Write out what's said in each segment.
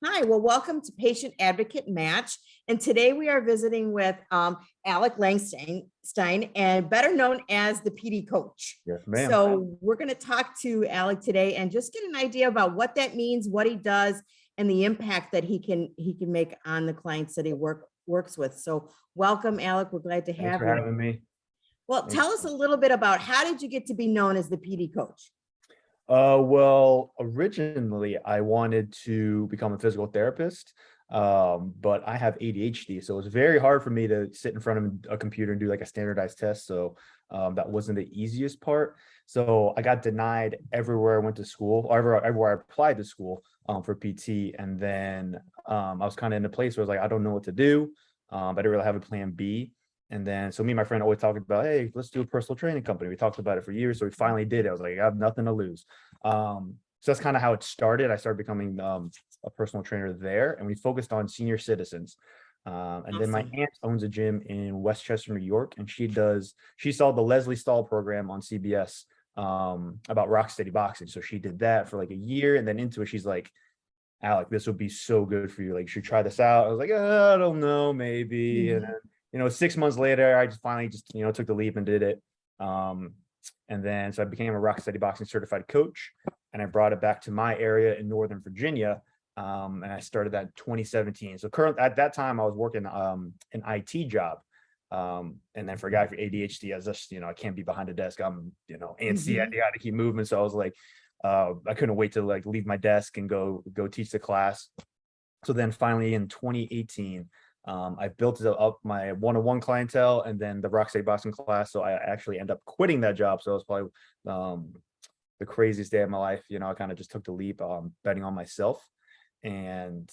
Hi, well, welcome to Patient Advocate Match. And today we are visiting with Alec Langstein, and better known as the PD coach. Yes, ma'am. So we're going to talk to Alec today and just get an idea about what that means, what he does, and the impact that he can make on the clients that he works with. So welcome, Alec. We're glad to Thanks have for you. having me. Well, tell us a little bit about how did you get to be known as the PD coach? Well, originally I wanted to become a physical therapist, but I have ADHD, so it was very hard for me to sit in front of a computer and do like a standardized test. So that wasn't the easiest part. So I got denied everywhere I went to school, or everywhere I applied to school for PT. And then I was kind of in a place where I was like, I don't know what to do. I didn't really have a plan B. And then, so me and my friend always talked about, hey, let's do a personal training company. We talked about it for years. So we finally did it. I was like, I have nothing to lose. So that's kind of how it started. I started becoming a personal trainer there, and we focused on senior citizens. And then my Awesome. aunt owns a gym in Westchester, New York, and she saw the Leslie Stahl program on CBS about rock steady boxing. So she did that for like a year, and then into it, she's like, Alec, this would be so good for you. Like, you should try this out. I was like, I don't know, maybe. And then, 6 months later, I just finally took the leap and did it. And then, so I became a rock steady boxing certified coach, and I brought it back to my area in Northern Virginia. And I started that in 2017. So currently at that time I was working an IT job. And then for a guy for ADHD, I was just, I can't be behind a desk. I'm, antsy. I got to keep moving. So I was like, I couldn't wait to like leave my desk and go teach the class. So then finally in 2018, I built up my one-on-one clientele and then the rock steady boxing class. So I actually ended up quitting that job. So it was probably the craziest day of my life. I kind of just took the leap, betting on myself. And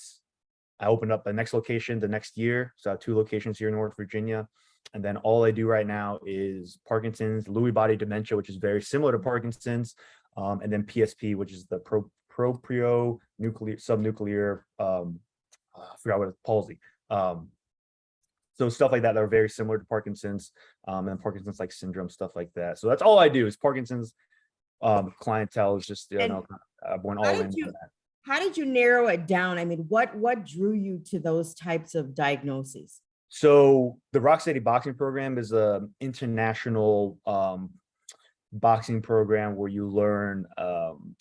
I opened up the next location the next year. So I have 2 locations here in North Virginia. And then all I do right now is Parkinson's, Lewy body dementia, which is very similar to Parkinson's. And then PSP, which is the proprio nuclear subnuclear, I forgot what it's, palsy. So stuff like that are very similar to Parkinson's, and Parkinson's like syndrome, stuff like that. So that's all I do is Parkinson's. Clientele is just, And I went all how in did on you that. how did you narrow it down? I mean, what drew you to those types of diagnoses? So the Rock Steady Boxing Program is a international boxing program where you learn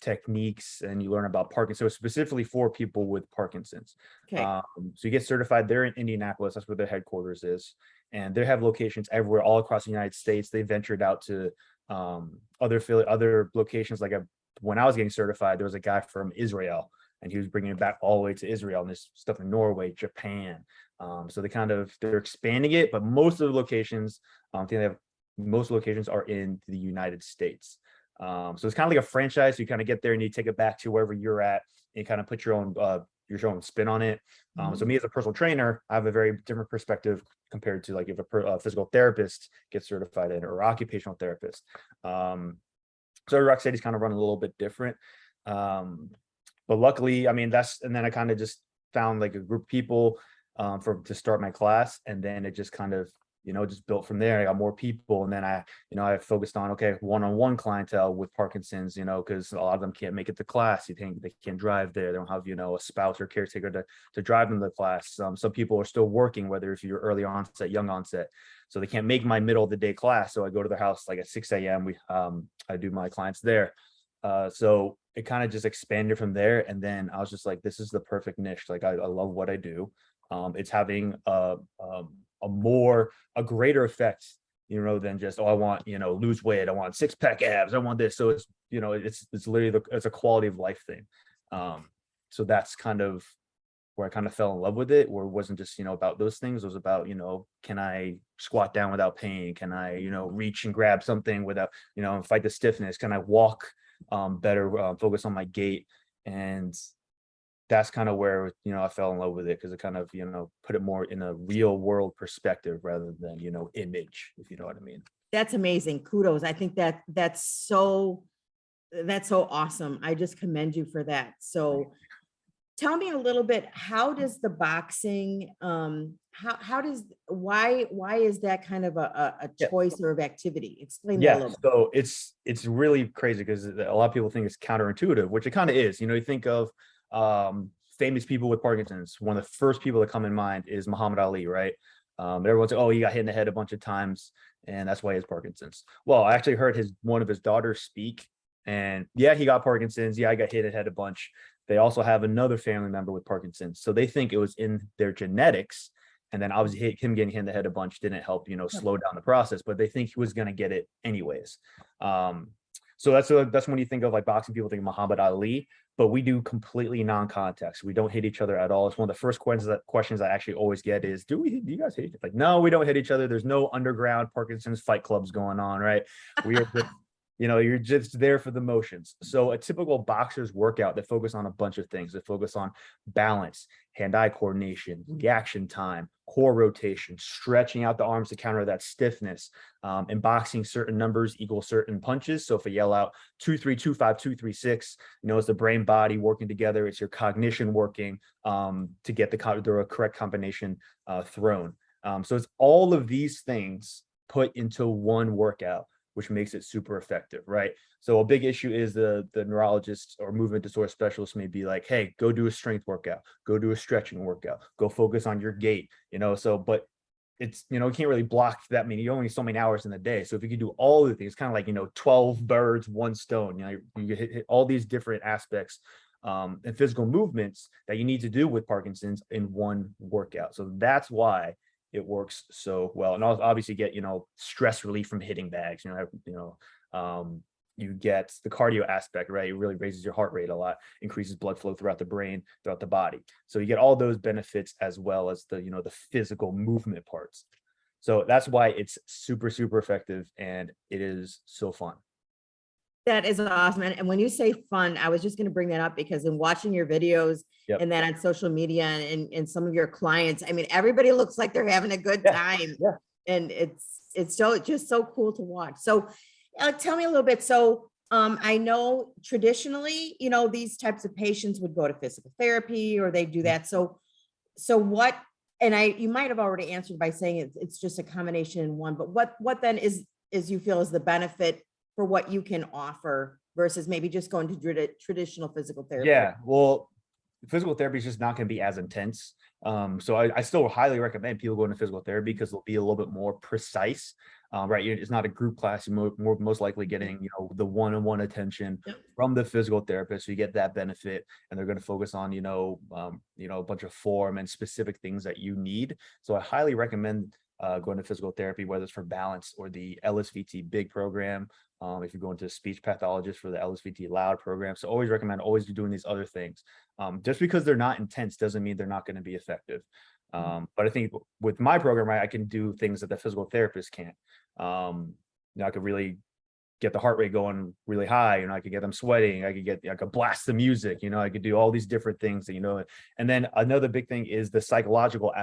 techniques and you learn about Parkinson's, so specifically for people with Parkinson's. Okay. So you get certified there in Indianapolis. That's where their headquarters is, and they have locations everywhere, all across the United States. They ventured out to other locations. Like when I was getting certified, there was a guy from Israel, and he was bringing it back all the way to Israel, and there's stuff in Norway, Japan. So they're expanding it, but most of the locations, I think they have most locations are in the United States. So it's kind of like a franchise. So you kind of get there and you take it back to wherever you're at and you kind of put your own spin on it. So me as a personal trainer, I have a very different perspective compared to like if a physical therapist gets certified in or occupational therapist. So Rock City's kind of run a little bit different. But luckily, I mean, and then I kind of just found like a group of people to start my class. And then it just kind of, just built from there. I got more people. And then I focused on, okay, one-on-one clientele with Parkinson's, because a lot of them can't make it to class. You think they can't drive there. They don't have, a spouse or caretaker to drive them to class. Some people are still working, whether if you're early onset, young onset. So they can't make my middle of the day class. So I go to their house like at 6 a.m. I do my clients there. So it kind of just expanded from there. And then I was just like, this is the perfect niche. Like I love what I do. It's having a greater effect, than just, I want, lose weight. I want 6-pack abs. I want this. So it's, it's literally it's a quality of life thing. So that's kind of where I kind of fell in love with it, where it wasn't just, about those things. It was about, can I squat down without pain? Can I, reach and grab something without, fight the stiffness? Can I walk better, focus on my gait? And that's kind of where, I fell in love with it, because it kind of, put it more in a real world perspective rather than, image, if you know what I mean. That's amazing. Kudos. I think that's so awesome. I just commend you for that. So tell me a little bit, how does the boxing, why is that kind of a choice or of activity? Explain that a little bit. So it's really crazy because a lot of people think it's counterintuitive, which it kind of is. You think of famous people with Parkinson's, one of the first people that come in mind is Muhammad Ali, right? Everyone's like, oh, he got hit in the head a bunch of times, and that's why he has Parkinson's. Well, I actually heard one of his daughters speak, and yeah, he got Parkinson's. Yeah, I got hit in the head a bunch. They also have another family member with Parkinson's, so they think it was in their genetics. And then obviously him getting hit in the head a bunch didn't help, slow down the process, but they think he was going to get it anyways. So that's when you think of like boxing, people think of Muhammad Ali, but we do completely non-contact. So we don't hit each other at all. It's one of the first questions I actually always get is, do you guys hit each other? Like, no, we don't hit each other. There's no underground Parkinson's fight clubs going on, right? We are just, you're just there for the motions. So a typical boxer's workout, they focus on a bunch of things. They focus on balance, hand-eye coordination, reaction time, core rotation, stretching out the arms to counter that stiffness. In boxing, certain numbers equal certain punches. So if I yell out 2-3, 2-5, 2-3, 6, it's the brain body working together. It's your cognition working to get the correct combination thrown. So it's all of these things put into one workout, which makes it super effective, right? So a big issue is the neurologists or movement disorder specialists may be like, hey, go do a strength workout, go do a stretching workout, go focus on your gait, but it's, you can't really block that many, only so many hours in the day. So if you can do all the things, kind of like, 12 birds, one stone, you hit all these different aspects and physical movements that you need to do with Parkinson's in one workout. So that's why it works so well. And obviously get, stress relief from hitting bags, you get the cardio aspect, right? It really raises your heart rate a lot, increases blood flow throughout the brain, throughout the body. So you get all those benefits as well as the, the physical movement parts. So that's why it's super, super effective. And it is so fun. That is awesome. And when you say fun, I was just going to bring that up because in watching your videos and then on social media and some of your clients, I mean, everybody looks like they're having a good time. Yeah. And it's just so cool to watch. So Alec, tell me a little bit. So I know traditionally, these types of patients would go to physical therapy or they do that. So what, and you might have already answered by saying it's just a combination in one, but what then is you feel is the benefit for what you can offer versus maybe just going to traditional physical therapy? Yeah, well, physical therapy is just not going to be as intense. So I still highly recommend people going to physical therapy because they'll be a little bit more precise, right? It's not a group class. You're most likely getting, the one-on-one attention from the physical therapist. So you get that benefit, and they're going to focus on, a bunch of form and specific things that you need. So I highly recommend going to physical therapy, whether it's for balance or the LSVT big program. If you're going to a speech pathologist for the LSVT loud program. So always recommend always doing these other things. Just because they're not intense doesn't mean they're not going to be effective. But I think with my program, right, I can do things that the physical therapist can't. I could really get the heart rate going really high, I could get them sweating. I could blast the music, I could do all these different things that, and then another big thing is the psychological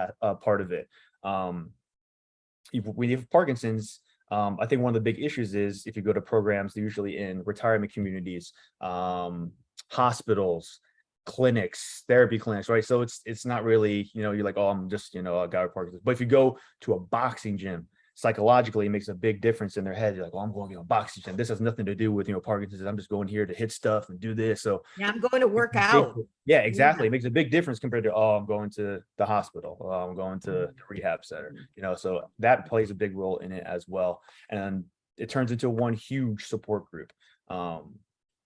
part of it. When you have Parkinson's, I think one of the big issues is if you go to programs, they're usually in retirement communities, hospitals, clinics, therapy clinics, right? So it's not really, you're like, oh, I'm just, a guy with Parkinson's. But if you go to a boxing gym, psychologically, it makes a big difference in their head. You're like, well, I'm going to a boxing gym. This has nothing to do with, Parkinson's. I'm just going here to hit stuff and do this. So yeah, I'm going to work out. Yeah, exactly. It makes a big difference compared to, oh, I'm going to the hospital. I'm going to the rehab center, so that plays a big role in it as well. And it turns into one huge support group.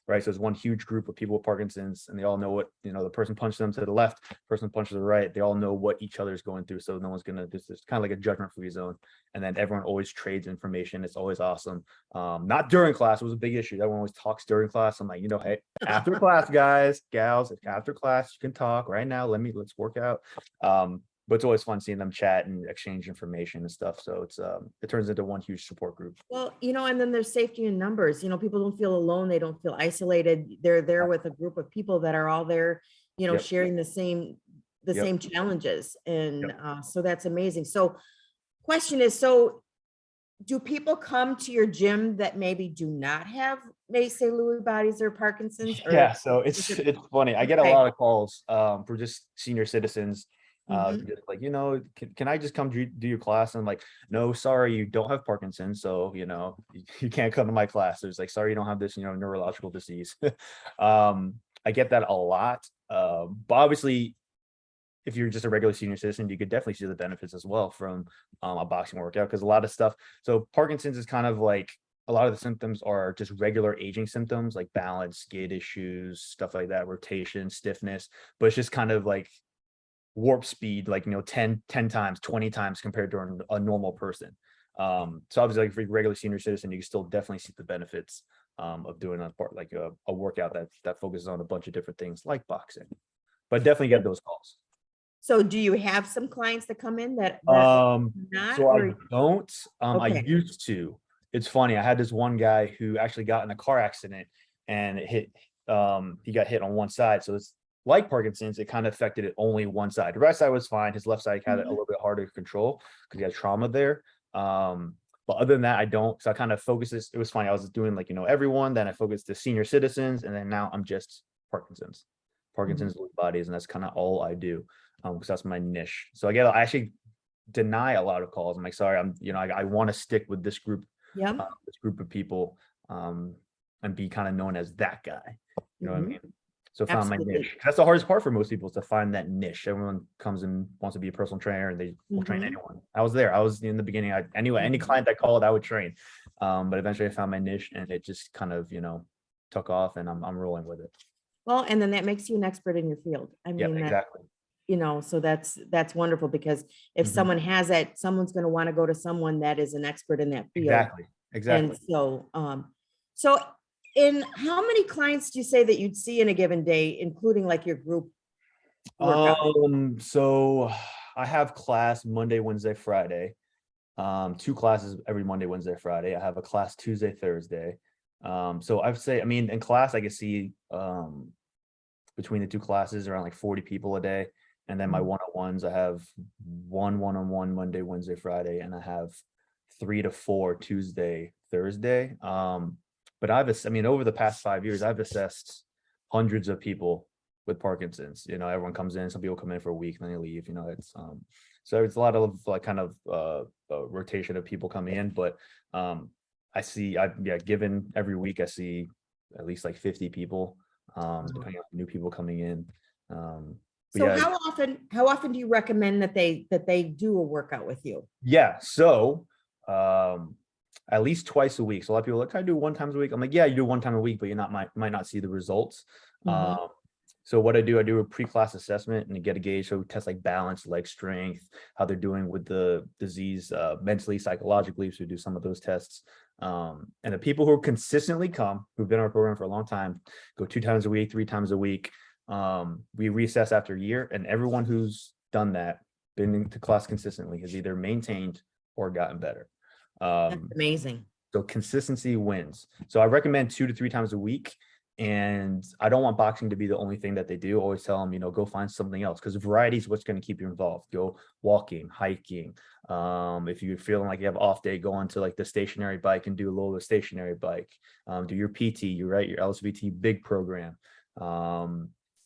Right. So it's one huge group of people with Parkinson's, and they all know what, the person punched them to the left, person punched to the right. They all know what each other is going through. So no one's going to, this is kind of like a judgment-free zone. And then everyone always trades information. It's always awesome. Not during class was a big issue. Everyone always talks during class. I'm like, hey, after class, guys, gals, after class, you can talk right now. Let's work out. But it's always fun seeing them chat and exchange information and stuff. So it turns into one huge support group. Well, and then there's safety in numbers. People don't feel alone. They don't feel isolated. They're there with a group of people that are all there, sharing the same challenges. And so that's amazing. So question is, do people come to your gym that maybe do not have, say, Lewy bodies or Parkinson's? Yeah, so it's funny. I get a lot of calls for just senior citizens. Just like, can I just come do your class? And I'm like, no, sorry, you don't have Parkinson's, so you can't come to my class. There's like, sorry, you don't have this neurological disease. I get that a lot. But obviously, if you're just a regular senior citizen, you could definitely see the benefits as well from a boxing workout, because a lot of stuff. So Parkinson's is kind of like a lot of the symptoms are just regular aging symptoms, like balance, gait issues, stuff like that, rotation, stiffness. But it's just kind of like warp speed, like 10 times, 20 times compared to a normal person. So obviously, like if you're a regular senior citizen, you can still definitely see the benefits of doing a part like a workout that focuses on a bunch of different things like boxing. But definitely get those calls. So do you have some clients that come in that not, So I or, don't. I okay, used to. It's funny. I had this one guy who actually got in a car accident and it hit. He got hit on one side, so it's like Parkinson's. It kind of affected it only one side. The right side was fine. His left side had it a Mhm. little bit harder to control because he had trauma there. But other than that, I don't. So I kind of focuses. It was funny. I was doing like everyone. Then I focused to senior citizens, and then now I'm just Parkinson's, Mhm. Parkinson's Lewy bodies, and that's kind of all I do. Because that's my niche. So I actually deny a lot of calls. I'm like, sorry, I want to stick with Yep. this group of people, and be kind of known as that guy. You know what I Mhm. mean? So found my Absolutely. niche. That's the hardest part for most people, is to find that niche. Everyone comes and wants to be a personal trainer, and they will train Mhm. anyone. I was there. I was in the beginning. Anyway, any Mhm. client that called, I would train. But eventually, I found my niche, and it just kind of took off, and I'm rolling with it. Well, and then that makes you an expert in your field. I Yeah, mean, that, exactly. so that's wonderful, because if Mhm. someone has that, someone's going to want to go to someone that is an expert in that field. Exactly. And Exactly. so in how many clients do you say that you'd see in a given day, including like your group workout? So I have class Monday, Wednesday, Friday. Two classes every Monday, Wednesday, Friday. I have a class Tuesday, Thursday. So I'd say, I mean, in class I can see between the two classes around like 40 people a day. And then my Mhm. one-on-ones, I have one-on-one Monday, Wednesday, Friday, and I have 3 to 4 Tuesday, Thursday. But I mean, over the past 5 years, I've assessed hundreds of people with Parkinson's. Everyone comes in, some people come in for a week, and then they leave. So it's a lot of like kind of rotation of people coming in. But given every week, I see at least like 50 people, depending on new people coming in. But So yeah, how often do you recommend that they do a workout with you? yeah. So at least twice a week. So a lot of people are like, I do one time a week. I'm like, yeah, you do one time a week, but might not see the results. Mhm. So what I do a pre-class assessment and get a gauge. So we test like balance, leg strength, how they're doing with the disease, mentally, psychologically. So we do some of those tests. And the people who consistently come, who've been in our program for a long time, go 2 times a week, 3 times a week. We reassess after a year, and everyone who's done that, been into class consistently, has either maintained or gotten better. That's Um, amazing. so consistency wins. So I recommend 2 to 3 times a week. And I don't want boxing to be the only thing that they do. Always tell them, go find something else, because variety is what's going to keep you involved. Go walking, hiking. If you're feeling like you have off day, go onto like the stationary bike and do a little stationary bike. Do your PT, your LSVT big program.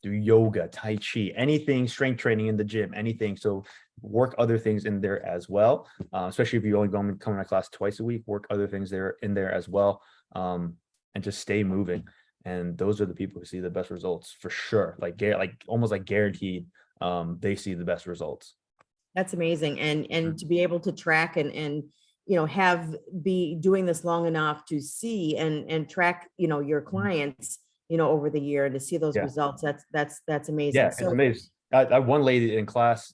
Do yoga, tai chi, anything, strength training in the gym, anything. So work other things in there as well. Especially if you're only coming to class twice a week, work other things in there as well. And just stay moving. And those are the people who see the best results for sure. Like almost like guaranteed, they see the best results. That's amazing. And Mhm. to be able to track and have be doing this long enough to see and track, your clients, over the year, and to see those Yeah. results, that's amazing. Yeah, it's So amazing. I have one lady in class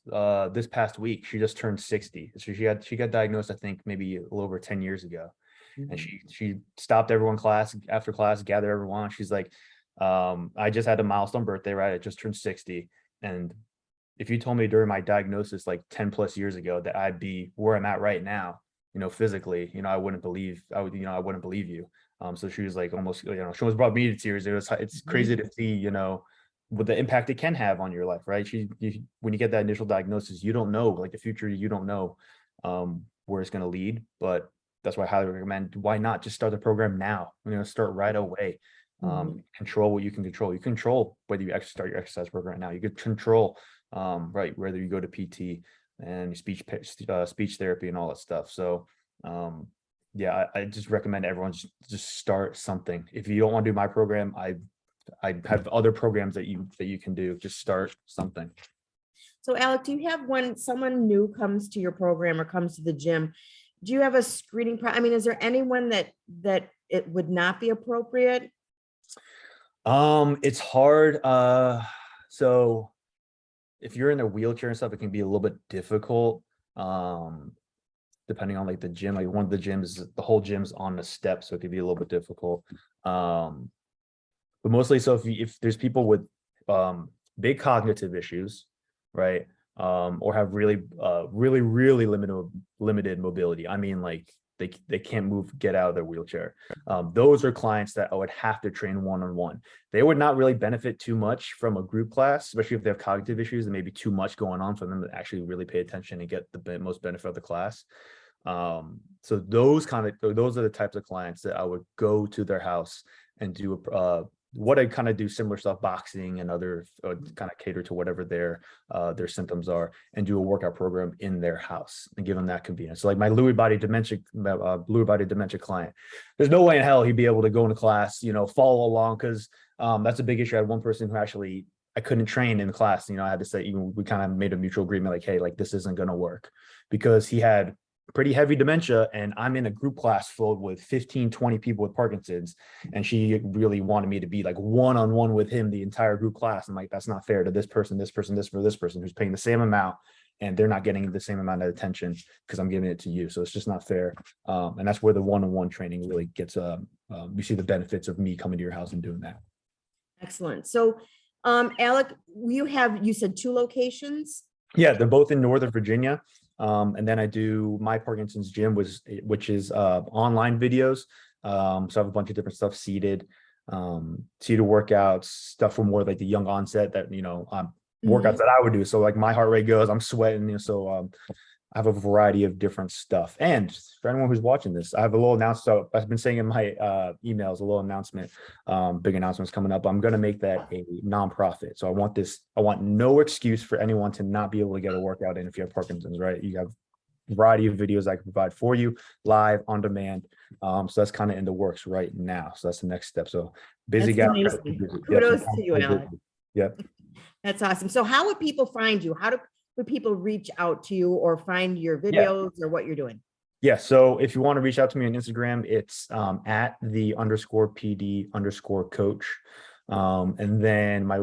this past week. She just turned 60. So she got diagnosed, I think, maybe a little over 10 years ago. And mhm. she stopped everyone class after class, gathered everyone. She's like, I just had a milestone birthday, right? I just turned 60. And if you told me during my diagnosis like 10 plus years ago that I'd be where I'm at right now, physically, I wouldn't believe I wouldn't believe you. So she was like almost, she almost brought me to tears. It's crazy Mhm. to see, what the impact it can have on your life, right? When you get that initial diagnosis, you don't know, like the future, you don't know where it's going to lead. But that's why I highly recommend, why not just start the program now? Start right away. Mhm. Control what you can control. You control whether you start your exercise program now. You could control, right, whether you go to PT and speech therapy and all that stuff. So, yeah, I just recommend everyone just start something. If you don't want to do my program, I have other programs that you can do. Just start something. So Alec, do you have when someone new comes to your program or comes to the gym, do you have a screening? I mean, is there anyone that it would not be appropriate? It's hard. So if you're in a wheelchair and stuff, it can be a little bit difficult. Depending on like the gym, like one of the gyms, the whole gym's on the step, so it could be a little bit difficult. But mostly, so if there's people with big cognitive issues, right, or have really limited mobility. I mean, like they can't move, get out of their wheelchair. Those are clients that I would have to train one-on-one. They would not really benefit too much from a group class, especially if they have cognitive issues and maybe too much going on for them to actually really pay attention and get the most benefit of the class. So those are the types of clients that I would go to their house and do what I kind of do similar stuff, boxing and other kind of cater to whatever their symptoms are, and do a workout program in their house and give them that convenience. So like my Lewy body dementia client, there's no way in hell he'd be able to go into class, follow along, because that's a big issue. I had one person who actually I couldn't train in class. I had to say, we kind of made a mutual agreement, like, hey, like this isn't going to work, because he had pretty heavy dementia and I'm in a group class filled with 15, 20 people with Parkinson's. And she really wanted me to be like one-on-one with him, the entire group class. I'm like, that's not fair to this person who's paying the same amount and they're not getting the same amount of attention because I'm giving it to you. So it's just not fair. And that's where the one-on-one training really gets, you see the benefits of me coming to your house and doing that. Excellent. So Alec, you said 2 locations? Yeah, they're both in Northern Virginia. And then I do my Parkinson's gym, which is online videos. So I have a bunch of different stuff, seated workouts, stuff for more like the young onset that, workouts that I would do. So like my heart rate goes, I'm sweating. So I have a variety of different stuff. And for anyone who's watching this, I have a little announcement. So I've been saying in my emails, a little announcement, big announcements coming up. I'm going to make that a nonprofit. So I want no excuse for anyone to not be able to get a workout in if you have Parkinson's, right? You have a variety of videos I can provide for you live on demand. So that's kind of in the works right now. So that's the next step. So busy guy. Kudos to you, Alec. Yep. That's awesome. So how would people find you? How would people reach out to you or find your videos or what you're doing? Yeah. So if you want to reach out to me on Instagram, it's at @the_PD_coach. And then my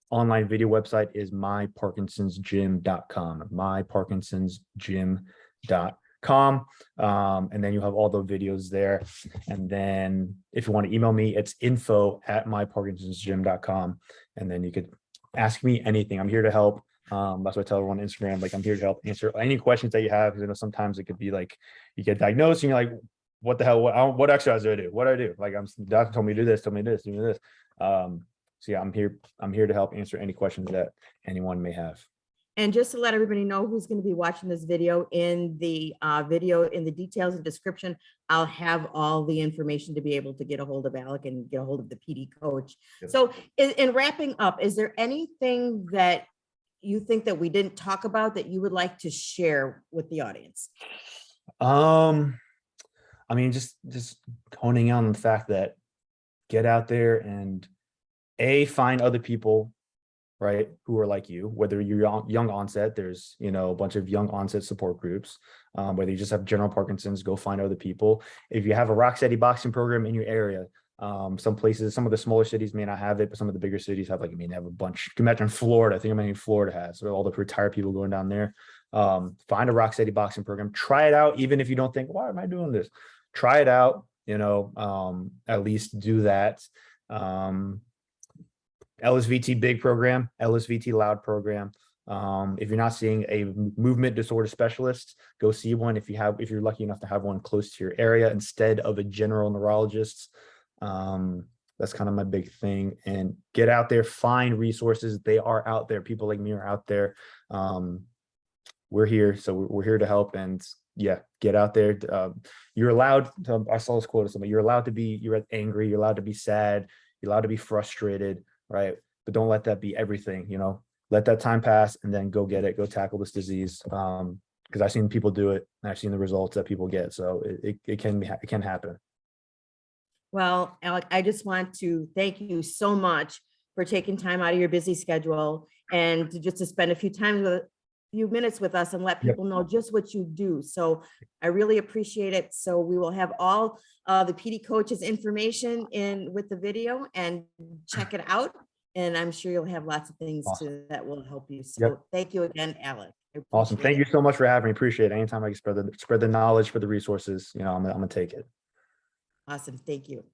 online video website is myparkinsonsgym.com, myparkinsonsgym.com. And then you have all the videos there. And then if you want to email me, it's info@myparkinsonsgym.com. And then you could ask me anything. I'm here to help. That's what I tell everyone on Instagram. Like, I'm here to help answer any questions that you have. Because sometimes it could be like you get diagnosed and you're like, what the hell? What exercise do I do? What do I do? Like, the doctor told me to do this, do this. So yeah, I'm here to help answer any questions that anyone may have. And just to let everybody know who's going to be watching this video, in the details and description, I'll have all the information to be able to get a hold of Alec and get a hold of the PD coach. Yep. So in wrapping up, is there anything that you think that we didn't talk about that you would like to share with the audience? I mean, just honing in on the fact that get out there and find other people, right, who are like you. Whether you're young onset, there's a bunch of young onset support groups. Whether you just have general Parkinson's, go find other people. If you have a Rocksteady boxing program in your area, some places, some of the smaller cities may not have it, but some of the bigger cities have, like, they have a bunch. You can imagine Florida. I think Florida has, so all the retired people going down there. Find a Rocksteady boxing program, try it out. Even if you don't think, why am I doing this? Try it out, at least do that. LSVT big program, LSVT loud program. If you're not seeing a movement disorder specialist, go see one. If you're lucky enough to have one close to your area instead of a general neurologist. That's kind of my big thing. And get out there, find resources. They are out there. People like me are out there. We're here. So we're here to help. And yeah, get out there. You're allowed to, I saw this quote of somebody, you're angry, you're allowed to be sad, you're allowed to be frustrated, right? But don't let that be everything, let that time pass and then go get it, go tackle this disease. Because I've seen people do it and I've seen the results that people get. So it can happen. Well, Alec, I just want to thank you so much for taking time out of your busy schedule and to spend a few minutes with us and let Yep. people know just what you do. So I really appreciate it. So we will have all the PD coaches information in with the video, and check it out. And I'm sure you'll have lots of things Awesome. that will help you. So Yep. thank you again, Alec. I Awesome. appreciate Thank you it. so much for having me. Appreciate it. Anytime I can spread the knowledge for the resources, I'm gonna take it. Awesome. Thank you.